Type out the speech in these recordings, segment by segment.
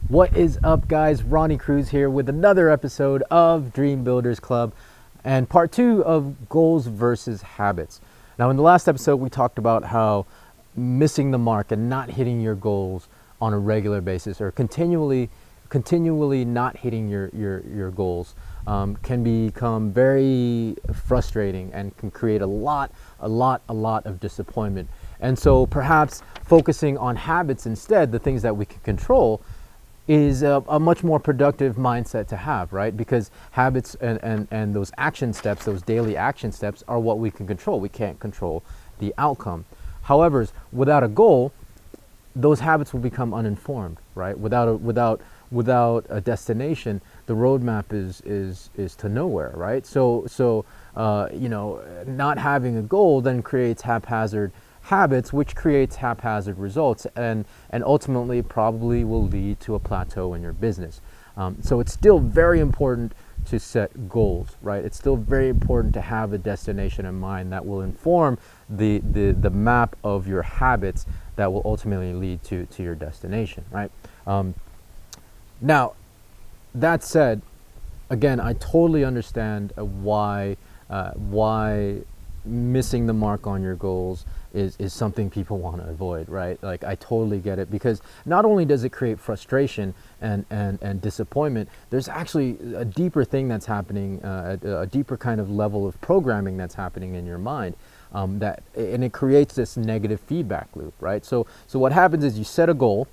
What is up, guys? Ronnie Cruz here with another episode of Dream Builders Club and part 2 of goals versus habits. Now, in the last episode, we talked about how missing the mark and not hitting your goals on a regular basis, or continually not hitting your goals, can become very frustrating and can create a lot of disappointment. And so perhaps focusing on habits instead, the things that we can control, is a much more productive mindset to have, right? Because habits and those action steps, those daily action steps, are what we can control. We can't control the outcome. However, without a goal, those habits will become uninformed, right? Without a destination, the roadmap is to nowhere, right? So not having a goal then creates haphazard habits, which creates haphazard results, and ultimately probably will lead to a plateau in your business. So it's still very important to set goals, right? It's still very important to have a destination in mind that will inform the map of your habits that will ultimately lead to your destination, right? Now, that said, again, I totally understand why missing the mark on your goals is something people want to avoid, right? Like, I totally get it, because not only does it create frustration and disappointment, there's actually a deeper thing that's happening, a deeper kind of level of programming that's happening in your mind, and it creates this negative feedback loop, right? So what happens is you set a goal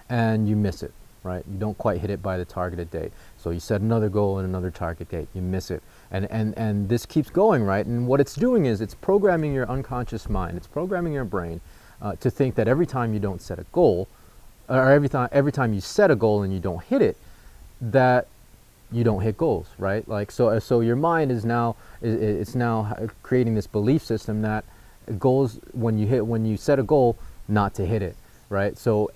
and you miss it, right? You don't quite hit it by the targeted date. So you set another goal and another target date, you miss it. And this keeps going, right? And what it's doing is it's programming your unconscious mind, it's programming your brain to think that every time you don't set a goal, or every time you set a goal and you don't hit it, that you don't hit goals, right? Like, so your mind is now creating this belief system that goals, when you set a goal, not to hit it, right? So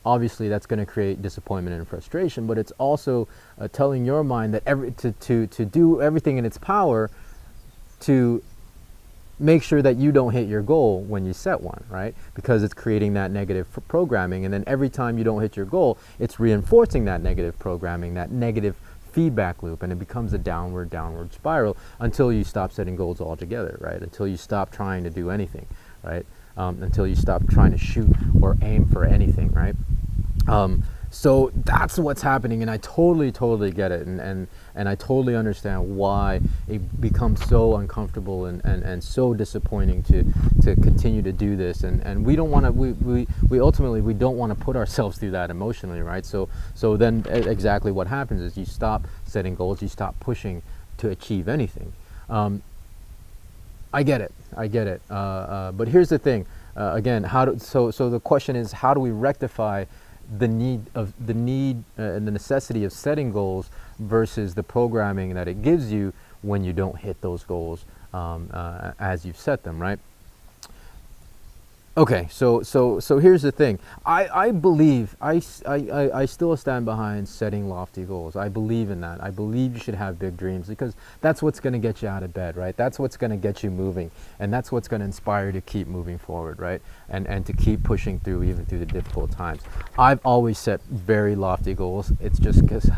obviously that's going to create disappointment and frustration, but it's also telling your mind that to do everything in its power to make sure that you don't hit your goal when you set one, right? Because it's creating that negative programming, and then every time you don't hit your goal, it's reinforcing that negative programming, that negative feedback loop, and it becomes a downward spiral until you stop setting goals altogether, right? Until you stop trying to do anything, right? Until you stop trying to shoot or aim for anything, right? So that's what's happening, and I totally get it, and I totally understand why it becomes so uncomfortable and so disappointing to continue to do this, and we don't want to, we ultimately don't want to put ourselves through that emotionally, right? So then exactly what happens is you stop setting goals, you stop pushing to achieve anything. I get it. But here's the thing. Again, so the question is, how do we rectify the need and the necessity of setting goals versus the programming that it gives you when you don't hit those goals as you've set them, right? Okay, so here's the thing. I believe, I still stand behind setting lofty goals. I believe in that. I believe you should have big dreams, because that's what's going to get you out of bed, right? That's what's going to get you moving, and that's what's going to inspire you to keep moving forward, right? And to keep pushing through, even through the difficult times. I've always set very lofty goals. It's just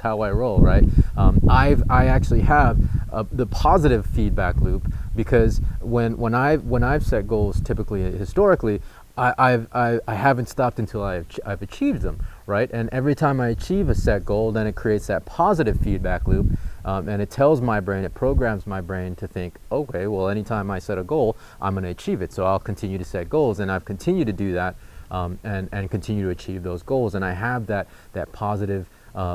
how I roll, right? I actually have the positive feedback loop, because when I've set goals, typically historically, I haven't stopped until I've achieved them, right? And every time I achieve a set goal, then it creates that positive feedback loop, and it tells my brain, it programs my brain to think, okay, well, anytime I set a goal, I'm going to achieve it, so I'll continue to set goals, and I've continued to do that, and continue to achieve those goals, and I have that positive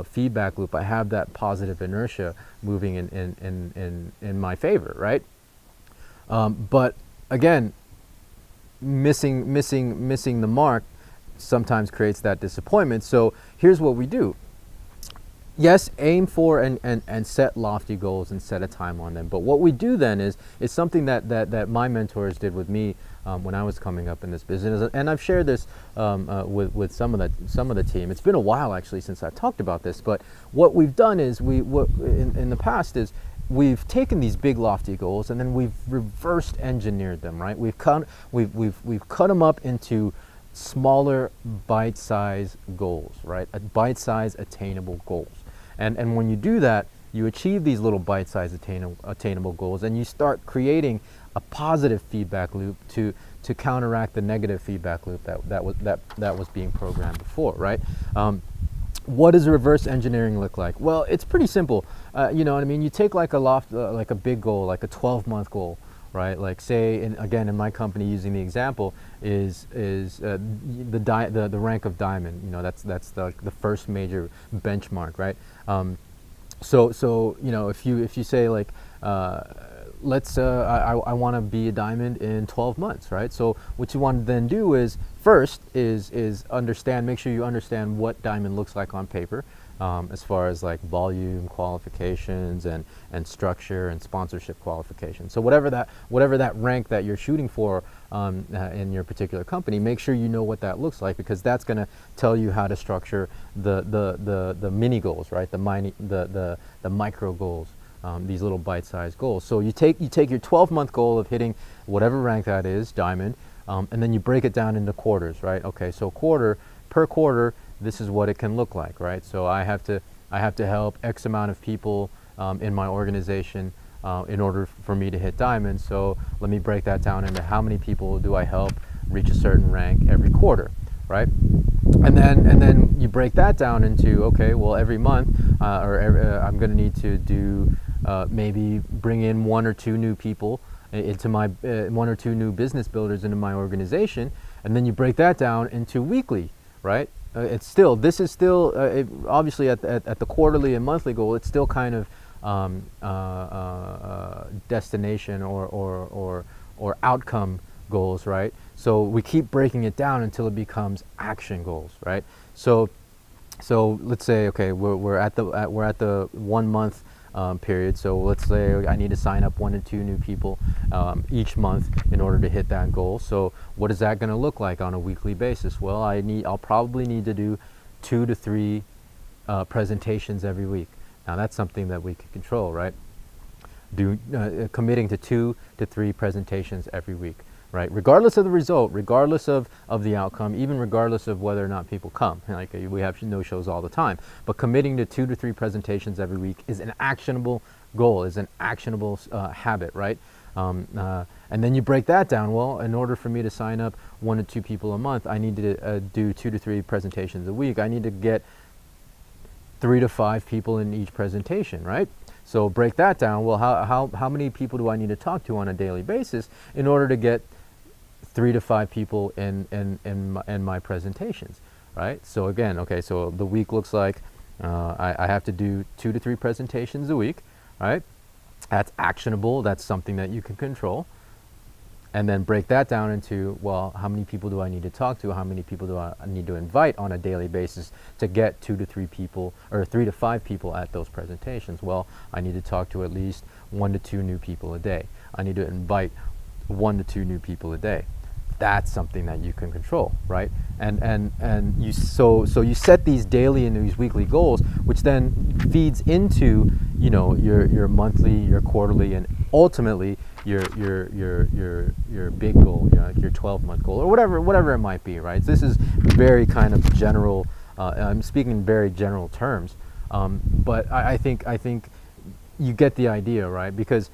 feedback loop. I have that positive inertia moving in my favor, right? But again, missing the mark sometimes creates that disappointment. So here's what we do. Yes, aim for and set lofty goals and set a time on them. But what we do then is something that my mentors did with me when I was coming up in this business, and I've shared this with some of the team. It's been a while actually since I've talked about this, but what we've done is in the past is we've taken these big lofty goals and then we've reversed engineered them, right? We've cut them up into smaller bite-size goals, right? Bite-size attainable goals. And when you do that, you achieve these little bite-size attainable goals, and you start creating a positive feedback loop to counteract the negative feedback loop that was being programmed before, right? What does reverse engineering look like? Well, it's pretty simple. You know what I mean? You take like like a big goal, like a 12-month goal, right? Like say, again, in my company, using the example is the rank of diamond. You know, that's the first major benchmark, right? So you know, if you say like, let's I want to be a diamond in 12 months, right? So what you want to then do is first is understand, make sure you understand what diamond looks like on paper, as far as like volume qualifications and structure and sponsorship qualifications. So whatever that rank that you're shooting for in your particular company, make sure you know what that looks like, because that's going to tell you how to structure the mini goals, right? The micro goals. These little bite-sized goals. So you take your 12-month goal of hitting whatever rank that is, diamond, and then you break it down into quarters, right? Okay, so per quarter, this is what it can look like, right? So I have to help X amount of people in my organization in order for me to hit diamond. So let me break that down into how many people do I help reach a certain rank every quarter, right? And then you break that down into, okay, well, every month I'm going to need to do maybe bring in one or two new people into my one or two new business builders into my organization, and then you break that down into weekly, right? This is still obviously at the quarterly and monthly goal. It's still kind of destination or outcome goals, right? So we keep breaking it down until it becomes action goals, right? So let's say, okay, we're at the 1 month period. So let's say I need to sign up 1 to 2 new people each month in order to hit that goal. So what is that going to look like on a weekly basis? Well, I'll probably need to do 2 to 3 presentations every week. Now that's something that we can control, right? Committing to 2 to 3 presentations every week, right? Regardless of the result, regardless of the outcome, even regardless of whether or not people come. Like we have no-shows all the time, but committing to 2 to 3 presentations every week is an actionable goal, is an actionable habit, right? And then you break that down. Well, in order for me to sign up 1 to 2 people a month, I need to do 2 to 3 presentations a week. I need to get 3 to 5 people in each presentation, right? So break that down. Well, how many people do I need to talk to on a daily basis in order to get 3 to 5 people in my presentations, right? So again, okay, so the week looks like I have to do 2 to 3 presentations a week, right? That's actionable. That's something that you can control. And then break that down into, well, how many people do I need to talk to? How many people do I need to invite on a daily basis to get 2 to 3 people or 3 to 5 people at those presentations? Well, I need to talk to at least 1 to 2 new people a day. I need to invite 1 to 2 new people a day. That's something that you can control, right? And you you set these daily and these weekly goals, which then feeds into, you know, your monthly, your quarterly, and ultimately your big goal, you know, like your 12-month goal or whatever it might be, right? So this is very kind of general. I'm speaking in very general terms, but I think you get the idea, right? Because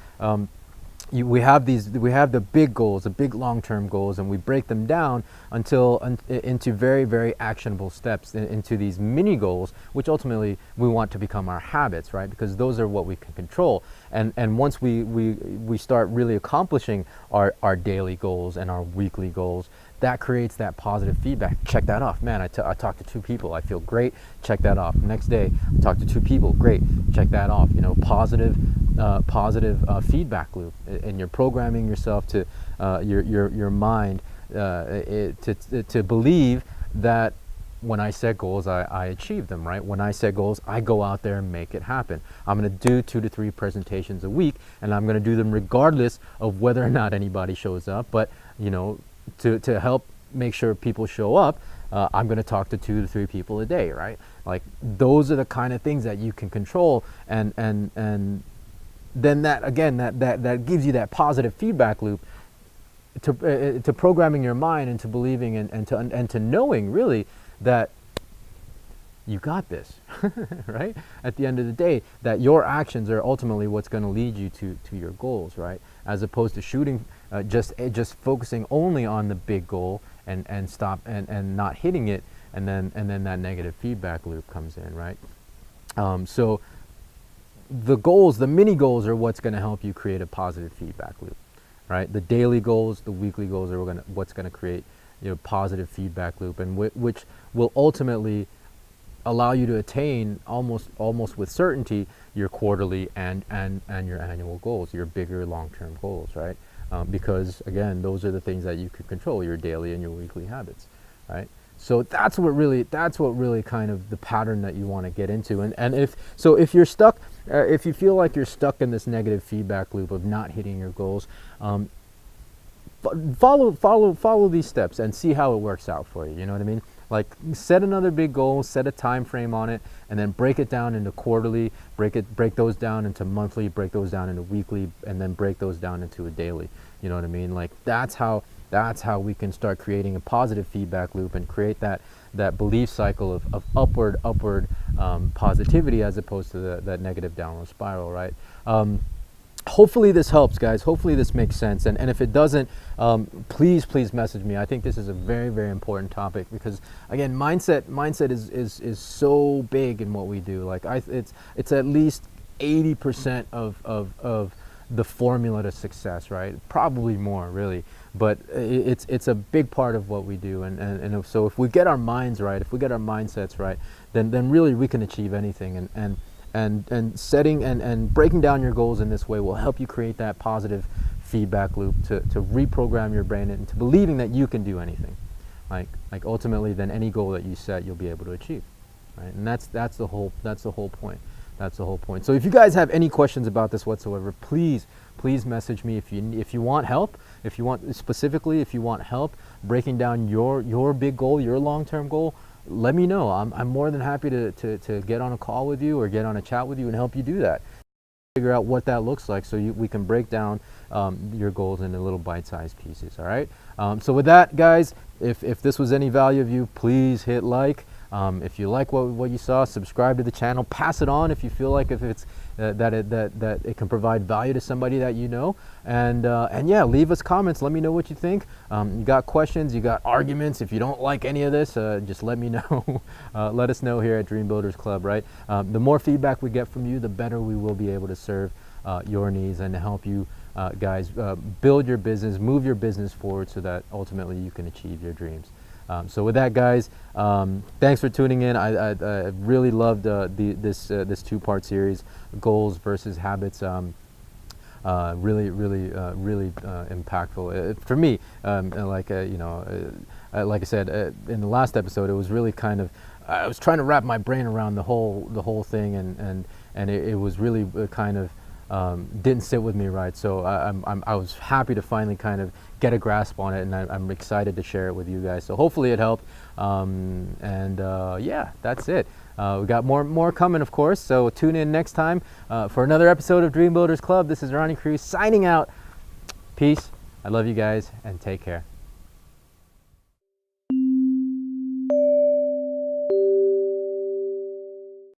we have the big goals, the big long-term goals, and we break them down into very, very actionable steps into these mini goals, which ultimately we want to become our habits, right? Because those are what we can control. And once we start really accomplishing our daily goals and our weekly goals, that creates that positive feedback. Check that off. Man, I talked to 2 people. I feel great. Check that off. Next day, I talked to 2 people. Great. Check that off. You know, positive feedback loop. And you're programming yourself to your mind to believe that when I set goals, I achieve them, right? When I set goals, I go out there and make it happen. I'm going to do 2 to 3 presentations a week, and I'm going to do them regardless of whether or not anybody shows up. But, you know, to help make sure people show up, I'm going to talk to 2 to 3 people a day, right? Like those are the kind of things that you can control, and then that again that gives you that positive feedback loop to programming your mind into believing and to knowing really that you got this, right? At the end of the day, that your actions are ultimately what's going to lead you to your goals, right? As opposed to shooting, just focusing only on the big goal and stop and not hitting it, and then that negative feedback loop comes in, right? So the goals, the mini goals, are what's going to help you create a positive feedback loop, right? The daily goals, the weekly goals are what's going to create positive feedback loop, and which will ultimately allow you to attain almost with certainty your quarterly and your annual goals, your bigger long-term goals, right? Because again, those are the things that you can control, your daily and your weekly habits, right? So that's what really kind of the pattern that you want to get into. And if you're stuck, if you feel like you're stuck in this negative feedback loop of not hitting your goals, follow these steps and see how it works out for you. You know what I mean? Like, set another big goal, set a time frame on it, and then break it down into quarterly, break those down into monthly, break those down into weekly, and then break those down into a daily. You know what I mean? Like, that's how we can start creating a positive feedback loop and create that belief cycle of upward positivity, as opposed to that negative downward spiral, right? Hopefully this helps, guys. Hopefully this makes sense. And if it doesn't, please message me. I think this is a very, very important topic, because again, mindset is so big in what we do. Like, it's at least 80% of the formula to success, right? Probably more, really. But it's a big part of what we do. And so if we get our minds right, if we get our mindsets right, then really we can achieve anything. And setting and breaking down your goals in this way will help you create that positive feedback loop to reprogram your brain into believing that you can do anything. Like ultimately, then any goal that you set, you'll be able to achieve, right? And that's the whole point. That's the whole point. So if you guys have any questions about this whatsoever, please message me. If you want help, if you want help breaking down your big goal, your long-term goal, let me know. I'm more than happy to get on a call with you or get on a chat with you and help you do that. Figure out what that looks like, so we can break down your goals into little bite-sized pieces. All right. So with that, guys, if this was any value of you, please hit like. If you like what you saw, subscribe to the channel. Pass it on if you feel like if it's that it can provide value to somebody that you know. And yeah, leave us comments. Let me know what you think. You got questions, you got arguments. If you don't like any of this, just let me know. Let us know here at Dream Builders Club. Right. The more feedback we get from you, the better we will be able to serve your needs and to help you guys build your business, move your business forward, so that ultimately you can achieve your dreams. So with that, guys, thanks for tuning in. I really loved this two-part series, goals versus habits. Really impactful for me. Like I said in the last episode, it was really kind of, I was trying to wrap my brain around the whole thing, and it was really kind of didn't sit with me right. So I was happy to finally kind of get a grasp on it, and I'm excited to share it with you guys. So hopefully it helped. Yeah, that's it. We got more coming, of course. So tune in next time for another episode of Dream Builders Club. This is Ronnie Cruz signing out. Peace. I love you guys, and take care.